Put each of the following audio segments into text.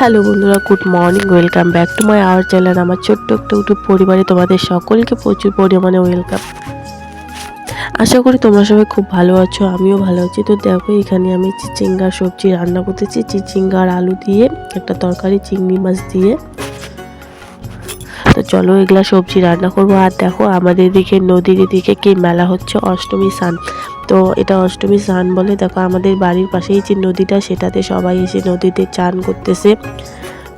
Hello বন্ধুরা, good morning, welcome back to my our channel. আমার ছোট্ট একটা ইউটিউব পরিবারে তোমাদের সকলকে প্রচুর পরিমাণে ওয়েলকাম। আশা করি তোমরা সবাই খুব ভালো আছো, আমিও ভালো আছি। তো দেখো, এখানে আমি চিচিঙ্গার সবজি রান্না করতেছি, চিচিঙ্গার আলু দিয়ে একটা তরকারি, চিংড়ি মাছ দিয়ে। তো চলো এগুলা সবজি রান্না করবো। আর দেখো, আমাদের এদিকে নদীর এদিকে কি মেলা হচ্ছে, অষ্টমী স্নান। তো এটা অষ্টমী স্নান বলে। দেখো আমাদের বাড়ির পাশেই যে নদীটা, সেটাতে সবাই এসে নদীতে চান করতেছে।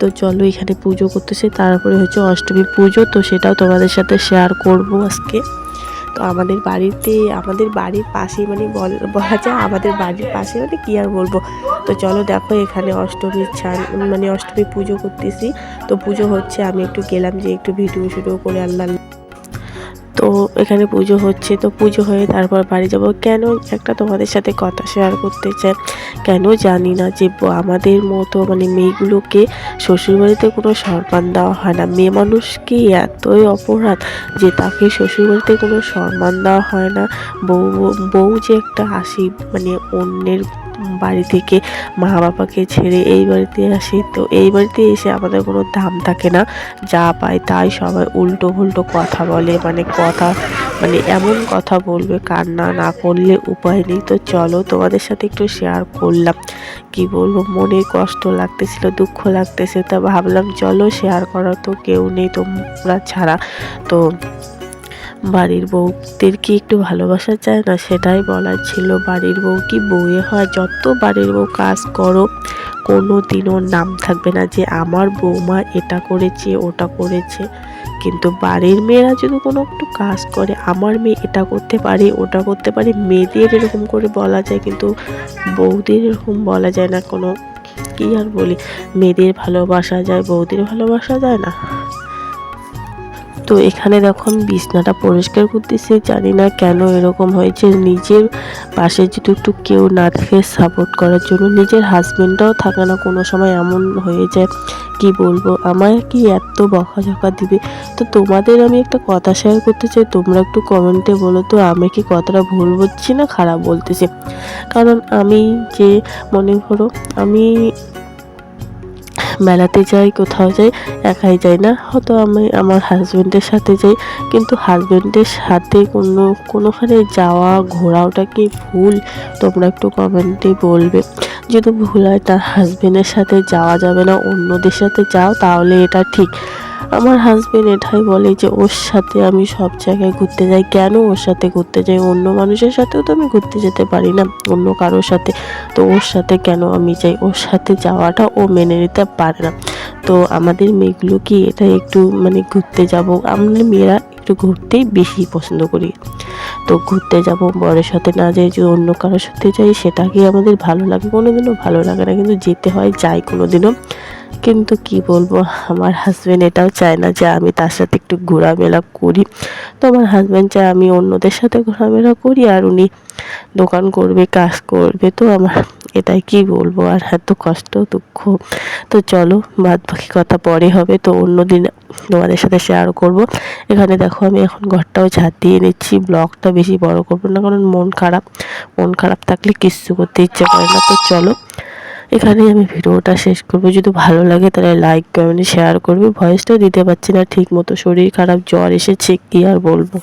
তো চলো, এখানে পুজো করতেছে, তারপরে হচ্ছে অষ্টমী পুজো। তো সেটাও তোমাদের সাথে শেয়ার করব আজকে। তো আমাদের বাড়ির পাশেই, মানে বলা যায় আমাদের বাড়ির পাশে, মানে কি আর বলবো। তো চলো দেখো, এখানে অষ্টমীর ছান, মানে অষ্টমী পুজো করতেছি। তো পুজো হচ্ছে, আমি একটু গেলাম যে একটু ভিডিও করে আনলাম। তো এখানে পুজো হচ্ছে, তো পুজো হয়ে তারপর বাড়ি যাব। কেন একটা তোমাদের সাথে কথা শেয়ার করতে চাই। কেন জানি না যে আমাদের মতো মানে মেয়েগুলোকে শ্বশুরবাড়িতে কোনো সম্মান দেওয়া হয় না। মেয়ে মানুষকে এতই অপরাধ যে তাকে শ্বশুরবাড়িতে কোনো সম্মান দেওয়া হয় না। বউ বউ যে একটা আসি, মানে অন্যের বাড়ি থেকে মা বাবাকে ছেড়ে এই বাড়িতে আসি। তো এই বাড়িতে এসে আমাদের কোনো দাম থাকে না, যা পায় তাই সবাই উল্টো পুল্টো কথা বলে, মানে এমন কথা বলবে, কান্না না করলে উপায় নেই। তো চলো তোমাদের সাথে একটু শেয়ার করলাম। কি বলবো, মনে কষ্ট লাগতেছিল, দুঃখ লাগতেছে। তা ভাবলাম চলো শেয়ার করার তো কেউ নেই তোমরা ছাড়া। তো বাড়ির বউদেরকে একটু ভালোবাসা চায় না, সেটাই বলার ছিল। বাড়ির বউ কি বউয়ে হয়? যত বাড়ির বউ কাজ করো, কোনো দিনও নাম থাকবে না যে আমার বৌমা এটা করেছে ওটা করেছে। কিন্তু বাড়ির মেয়েরা যদি কোনো একটু কাজ করে, আমার মেয়ে এটা করতে পারে ওটা করতে পারে, মেয়েদের এরকম করে বলা যায়, কিন্তু বউদের এরকম বলা যায় না। কোনো কি আর বলি, মেয়েদের ভালোবাসা যায়, বউদের ভালোবাসা যায় না। তো এখানে দেখো, আমি বিছনাটা পরিষ্কার করতেছি। জানি না কেন এরকম হয়েছে। নিজের পাশে যদি একটু কেউ না থাকে সাপোর্ট করার জন্য, নিজের হাজবেন্ডটাও থাকে না, কোনো সময় এমন হয়ে যায়। কি বলবো, আমায় কি এত বকাঝকা দিবে। তো তোমাদের আমি একটা কথা শেয়ার করতে চাই, তোমরা একটু কমেন্টে বলো তো আমি কি কথাটা ভুল বলছি না খারাপ বলতেছি। কারণ আমি যে, মনে করো আমি মেলাতে যাই, কোথাও যাই, একাই যাই না, হয়তো আমি আমার হাজব্যান্ডের সাথে যাই। কিন্তু হাজব্যান্ডের সাথে কোনোখানে যাওয়া ঘোরাওটা কি ভুল? তোমরা একটু কমেন্টে বলবে। যদি ভুল হয়, তার হাজব্যান্ডের সাথে যাওয়া যাবে না, অন্যদের সাথে যাও, তাহলে এটা ঠিক। আমার হাজব্যান্ড এটাই বলে যে ওর সাথে আমি সব জায়গায় ঘুরতে যাই। কেন ওর সাথে ঘুরতে যাই? অন্য মানুষের সাথেও তো আমি ঘুরতে যেতে পারি না, অন্য কারোর সাথে। তো ওর সাথে কেন আমি যাই? ওর সাথে যাওয়াটা ও মেনে নিতে পারে না। তো আমাদের মেয়েগুলো কি এটা একটু মানে ঘুরতে যাব, আমরা মেয়েরা একটু ঘুরতেই বেশি পছন্দ করি। তো ঘুরতে যাব বরের সাথে না যাই, যদি অন্য কারোর সাথে যাই, সেটাকে আমাদের ভালো লাগে? কোনোদিনও ভালো লাগে না, কিন্তু যেতে হয়, যাই কোনোদিনও। কিন্তু কি বলবো, আমার হাজব্যান্ড এটাও চায় না যে আমি তার সাথে একটু ঘোরামেলা করি। তো আমার হাজব্যান্ড চায় আমি অন্যদের সাথে ঘোরামেলা করি, আর উনি দোকান করবে, কাজ করবে। তো আমার এটাই, কি বলবো, আর এত কষ্ট দুঃখ। তো চলো, বাদ বাকি কথা পরে হবে, তো অন্যদিন তোমাদের সাথে শেয়ার করব। এখানে দেখো, আমি এখন ঘরটাও ঝাঁট দিয়ে নিচ্ছি। ব্লগটা বেশি বড় করবো না, কারণ মন খারাপ থাকলে কিচ্ছু করতে ইচ্ছে করে না। তো চলো, এখানেই আমি ভিডিওটা শেষ করবো। যদি ভালো লাগে তাহলে লাইক কমেন্ট শেয়ার করবে। ভয়েসটা দিতে পারছি না ঠিক মতো, শরীর খারাপ, জ্বর এসেছে, কি আর বলবো।